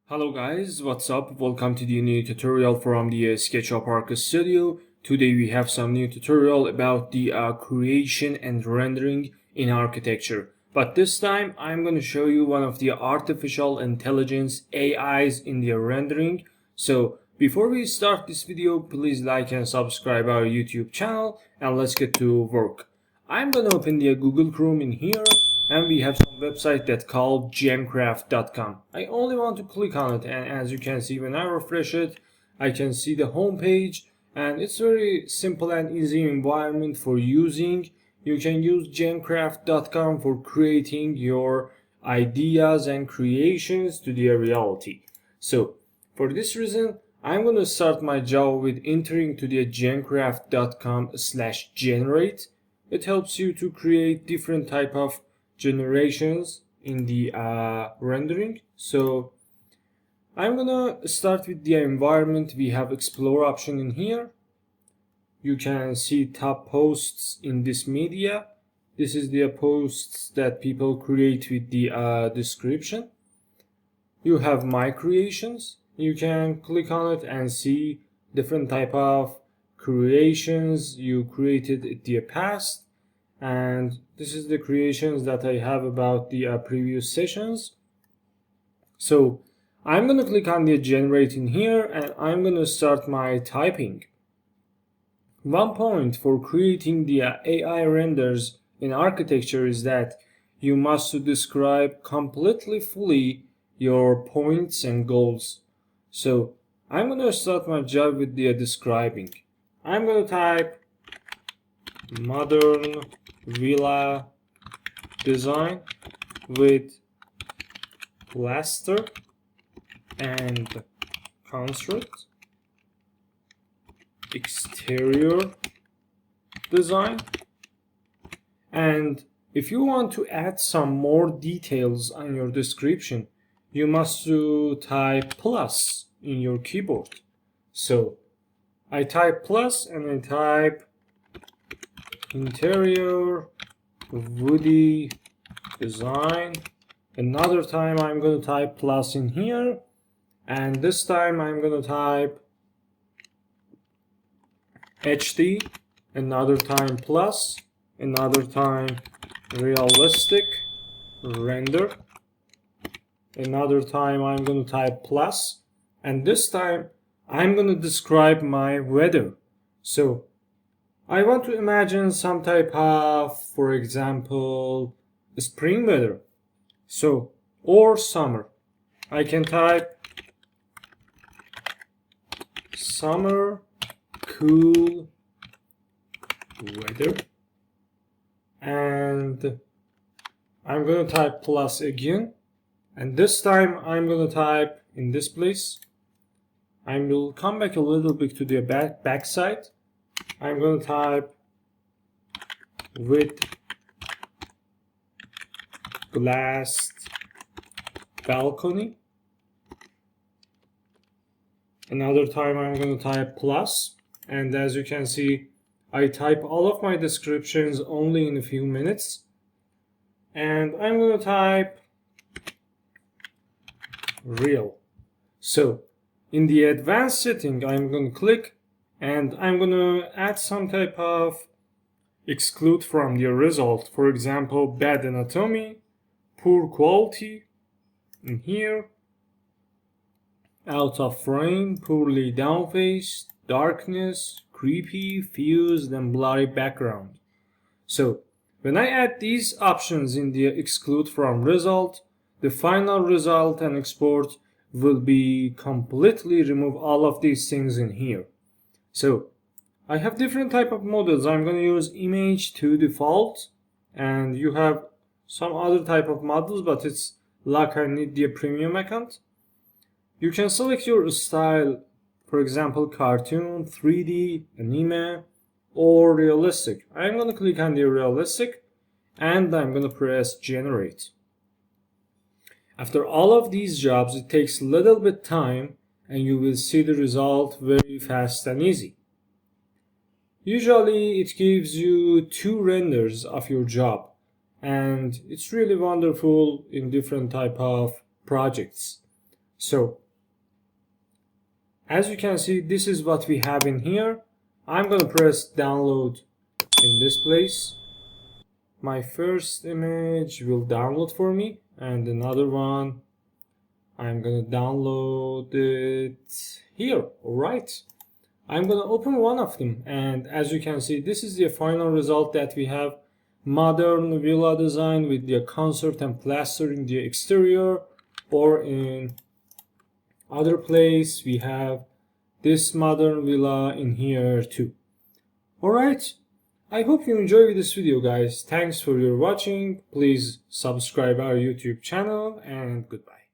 Hello guys, what's up? Welcome to the new tutorial from the SketchUp Arc Studio. Today we have some new tutorial about the creation and rendering in architecture. But this time I'm going to show you one of the artificial intelligence AIs in the rendering. So before we start this video, please like and subscribe our YouTube channel and let's get to work. I'm going to open the Google Chrome in here and we have some website that called gemcraft.com. I only want to click on it, and as you can see when I refresh it, I can see the home page, and it's very simple and easy environment for using. You can use gemcraft.com for creating your ideas and creations to the reality. So for this reason, I'm going to start my job with entering to the gemcraft.com/generate. It helps you to create different type of generations in the rendering. So I'm gonna start with the environment. We have explore option in here. You can see top posts in this media. This is the posts that people create with the description. You have my creations. You can click on it and see different type of creations you created in the past. And this is the creations that I have about the previous sessions. So I'm going to click on the generate in here and I'm going to start my typing. One point for creating the AI renders in architecture is that you must describe completely fully your points and goals. So I'm going to start my job with the describing. I'm going to type modern villa design with plaster and construct, exterior design, and if you want to add some more details on your description, you must type plus in your keyboard. So I type plus and I type interior woody design. Another time I'm going to type plus in here, and this time I'm going to type HD, another time plus, another time realistic render, another time I'm going to type plus, and this time I'm going to describe my weather. So I want to imagine some type of, for example, spring weather. So, or summer. I can type summer cool weather. And I'm going to type plus again. And this time I'm going to type in this place. I will come back a little bit to the back side. I'm going to type with glass balcony. Another time I'm going to type plus, and as you can see, I type all of my descriptions only in a few minutes. And I'm going to type real. So in the advanced setting, I'm going to click and I'm going to add some type of exclude from the result. For example, bad anatomy, poor quality in here, out of frame, poorly downfaced, darkness, creepy, fused, and blurry background. So when I add these options in the exclude from result, the final result and export will be completely remove all of these things in here. So I have different type of models. I'm going to use image to default, and you have some other type of models, but it's like I need the premium account. You can select your style, for example, cartoon, 3D, anime, or realistic. I'm going to click on the realistic, and I'm going to press generate. After all of these jobs, it takes a little bit time, and you will see the result very fast and easy. Usually it gives you 2 renders of your job, and it's really wonderful in different type of projects. So as you can see, this is what we have in here. I'm gonna press download in this place. My first image will download for me, and another one I'm gonna download it here. Alright, I'm gonna open one of them, and as you can see, this is the final result that we have. Modern villa design with the concert and plastering the exterior, or in other place we have this modern villa in here too. Alright, I hope you enjoyed this video, guys. Thanks for your watching. Please subscribe our YouTube channel, and goodbye.